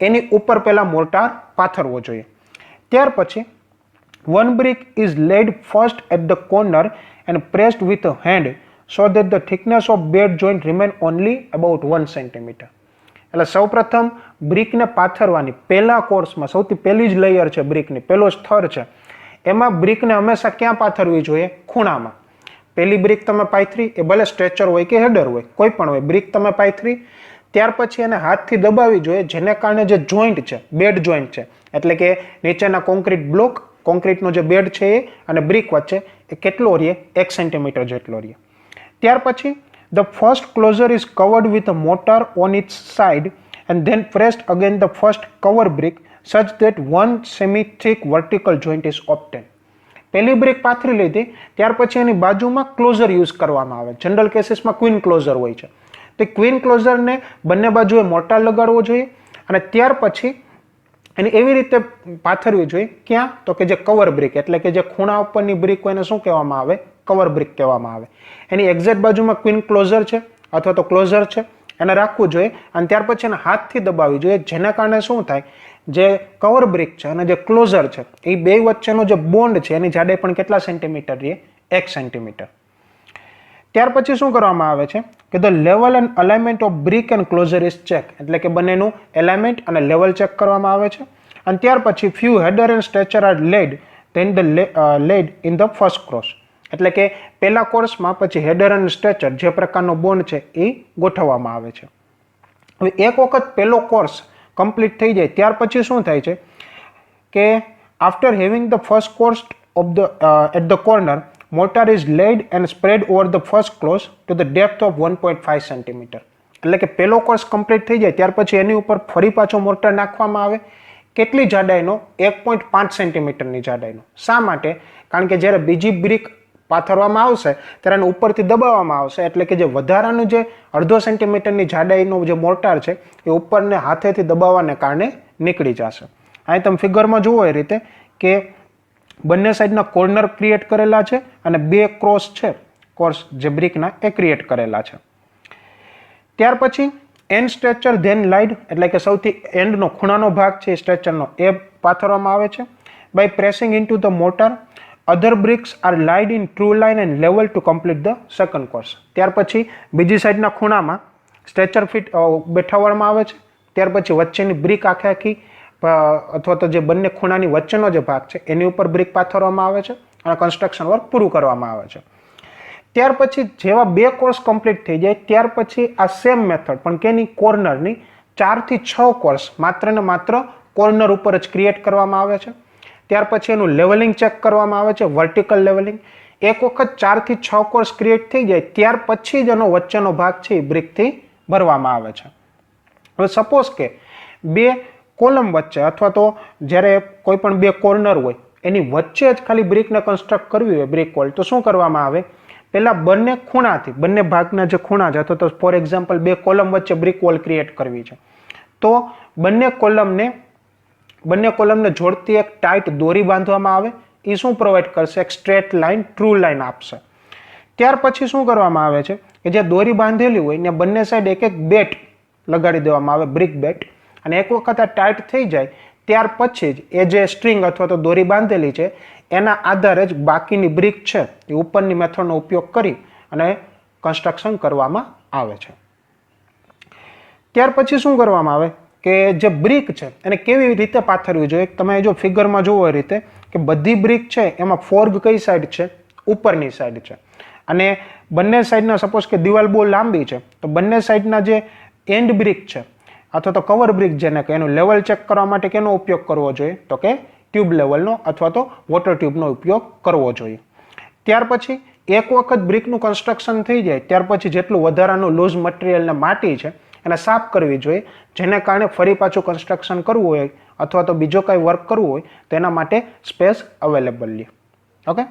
એની ઉપર પહેલા મોર્ટાર પાથરવો જોઈએ. ત્યાર પછી one brick is laid first at the corner and pressed with a hand so that the thickness of bed joint remain only about 1 cm. એટલે સૌપ્રથમ બ્રિકને પાથરવાની પહેલા કોર્સમાં સૌથી પહેલી જ લેયર છે બ્રિકની, પહેલો સ્તર છે, એમાં બ્રિકને હંમેશા ક્યાં પાથરવી જોઈએ, ખૂણામાં. પહેલી બ્રિક તમે પાથરી, એ ભલે સ્ટ્રેચર હોય કે હેડર હોય, કોઈ પણ હોય, બ્રિક તમે પાથરી, ત્યાર પછી એને હાથથી દબાવી જોઈએ, જેને કારણે જે જોઈન્ટ છે, બેડ જોઈન્ટ છે, એટલે કે નીચેના કોન્ક્રીટ બ્લોક, કોન્ક્રીટનો જે બેડ છે એ અને બ્રિક વચ્ચે એ કેટલો રહે, 1 સેન્ટીમીટર જેટલો રહે. ત્યાર પછી the first closer is covered with a mortar on its side and then pressed again the first cover brick such that 1 semi thick vertical joint is obtain. પહેલી બ્રિક પાથરી લીધી, ત્યાર પછી એની બાજુમાં ક્લોઝર યુઝ કરવામાં આવે. જનરલ કેસીસમાં ક્વીન ક્લોઝર હોય છે, તો ક્વીન ક્લોઝરને બંને બાજુએ મોર્ટાર લગાડવો જોઈએ અને ત્યાર પછી એની એવી રીતે પાથરવી જોઈએ, ક્યાં, તો કે જે કવર બ્રિક, એટલે કે જે ખૂણા ઉપરની બ્રિક હોય એને શું કહેવામાં આવે, કવર બ્રિક કહેવામાં આવે. એની એક્ઝેક્ટ બાજુમાં ક્વીન ક્લોઝર છે અથવા તો ક્લોઝર છે એને રાખવું જોઈએ અને ત્યાર પછી એને હાથથી દબાવવી જોઈએ, જેના કારણે શું થાય, જે કવર બ્રિક છે અને જે ક્લોઝર છે એ બે વચ્ચેનો જે બોન્ડ છે એની જાડાઈ પણ કેટલા સેન્ટીમીટર રહે, 1 સેન્ટીમીટર. ત્યાર પછી શું કરવામાં આવે છે કે the level and alignment of brick and closure is check. એટલે કે બંનેનું એલાઇનમેન્ટ અને લેવલ ચેક કરવામાં આવે છે અને ત્યાર પછી few header and stretcher are laid then the laid in the first course. એટલે કે પહેલા કોર્સમાં પછી હેડર અને સ્ટ્રેચર જે પ્રકારનો બોન્ડ છે એ ગોઠવવામાં આવે છે. હવે એક વખત પહેલો કોર્સ કમ્પ્લીટ થઈ જાય ત્યાર પછી શું થાય છે કે after having the first course of the at the corner mortar is laid and spread over the first close to the depth of 1.5 cm. એટલે કે પહેલો કોર્સ કમ્પ્લીટ થઈ જાય ત્યાર પછી એની ઉપર ફરી પાછો મોર્ટાર નાખવામાં આવે. કેટલી જાડાઈનો? 1.5 સેન્ટીમીટરની જાડાઈનો. શા માટે? કારણ કે જ્યારે બીજી બ્રિક પાથરવામાં આવશે ત્યારે એને ઉપરથી દબાવવામાં આવશે, એટલે કે જે વધારાનું જે અડધો સેન્ટીમીટરની જાડાઈનો જે મોર્ટાર છે એ ઉપરને હાથેથી દબાવવાને કારણે નીકળી જશે. અહીં તમે ફિગરમાં જુઓ એ રીતે કે બંને સાઈડના કોર્નર ક્રિએટ કરેલા છે અને બે ક્રોસ છે, કોર્સ જે બ્રિકના એ ક્રિએટ કરેલા છે. ત્યાર પછી એન્ડ સ્ટ્રેચર ધેન લાઇડ, એટલે કે સૌથી એન્ડનો ખૂણાનો ભાગ છે સ્ટ્રેચરનો એ પાથરવામાં આવે છે. By pressing in to the mortar other bricks are laid in true line and level to complete the second course. ત્યાર પછી બીજી સાઈડના ખૂણામાં સ્ટ્રેચર ફિટ બેઠાવવામાં આવે છે. ત્યાર પછી વચ્ચેની બ્રિક આખી અથવા તો જે બંને ખૂણાની વચ્ચેનો જે ભાગ છે એની ઉપર બ્રિક પાથરવામાં આવે છે અને કન્સ્ટ્રક્શન વર્ક પૂરું કરવામાં આવે છે. ત્યાર પછી જેવા બે કોર્સ કમ્પ્લીટ થઈ જાય ત્યાર પછી આ સેમ મેથડ પણ કેની કોર્નરની 4 થી 6 કોર્સ માત્ર ને માત્ર કોર્નર ઉપર જ ક્રિએટ કરવામાં આવે છે. ત્યાર પછી એનું લેવલિંગ ચેક કરવામાં આવે છે, વર્ટિકલ લેવલિંગ. એક વખત 4 થી 6 કોર્સ ક્રિએટ થઈ જાય ત્યાર પછી જ એનો વચ્ચેનો ભાગ છે એ બ્રિકથી ભરવામાં આવે છે. હવે સપોઝ કે બે કોલમ વચ્ચે અથવા તો જ્યારે કોઈ પણ બે કોર્નર હોય એની વચ્ચે જ ખાલી બ્રિકને કન્સ્ટ્રક્ટ કરવી હોય બ્રિક વોલ, તો શું કરવામાં આવે? પહેલા બંને ખૂણાથી બંને ભાગના જે ખૂણા છે અથવા તો ફોર એક્ઝામ્પલ બે કોલમ વચ્ચે બ્રિક વોલ ક્રિએટ કરવી છે તો બંને કોલમને જોડતી એક ટાઈટ દોરી બાંધવામાં આવે. એ શું પ્રોવાઈડ કરશે? એક સ્ટ્રેટ લાઇન, ટ્રુ લાઇન આપશે. ત્યાર પછી શું કરવામાં આવે છે કે જે દોરી બાંધેલી હોય ને બંને સાઈડ એક એક બેટ લગાડી દેવામાં આવે, બ્રિક બેટ. અને એક વખત આ ટાઈટ થઈ જાય ત્યાર પછી જ એ જે સ્ટ્રિંગ અથવા તો દોરી બાંધેલી છે એના આધારે જ બાકીની બ્રિક છે એ ઉપરની મેથડનો ઉપયોગ કરી અને કન્સ્ટ્રક્શન કરવામાં આવે છે. ત્યાર પછી શું કરવામાં આવે કે જે બ્રિક છે એને કેવી રીતે પાથરવી જોઈએ? તમે જો ફિગરમાં જુઓ એ રીતે કે બધી બ્રિક છે એમાં ફોર્ગ કઈ સાઈડ છે? ઉપરની સાઈડ છે. અને બંને સાઈડના સપોઝ કે દિવાલ બહુ લાંબી છે તો બંને સાઈડના જે એન્ડ બ્રિક છે અથવા તો કવર બ્રિક જેને કે એનું લેવલ ચેક કરવા માટે કેનો ઉપયોગ કરવો જોઈએ? તો કે ટ્યુબ લેવલનો અથવા તો વોટર ટ્યુબનો ઉપયોગ કરવો જોઈએ. ત્યાર પછી એક વખત બ્રિકનું કન્સ્ટ્રક્શન થઈ જાય ત્યાર પછી જેટલું વધારાનું લૂઝ મટીરિયલ ને માટી છે એને સાફ કરવી જોઈએ, જેને કારણે ફરી પાછું કન્સ્ટ્રક્શન કરવું હોય અથવા તો બીજો કાંઈ વર્ક કરવું હોય તો એના માટે સ્પેસ અવેલેબલ લે. ઓકે,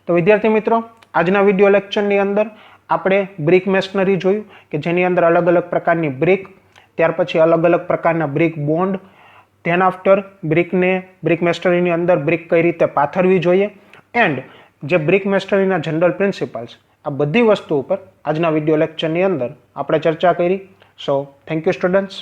તો વિદ્યાર્થી મિત્રો આજના વિડીયો લેક્ચરની અંદર આપણે બ્રિક મેશનરી જોયું કે જેની અંદર અલગ અલગ પ્રકારની બ્રિક, ત્યાર પછી અલગ અલગ પ્રકારના brick bond, then after brick મેસ્ટરીની અંદર બ્રિક કઈ રીતે પાથરવી જોઈએ એન્ડ જે બ્રિક મેસ્ટરીના જનરલ પ્રિન્સિપલ્સ, આ બધી વસ્તુ ઉપર આજના વિડીયો લેક્ચરની અંદર આપણે ચર્ચા કરી. So thank you students.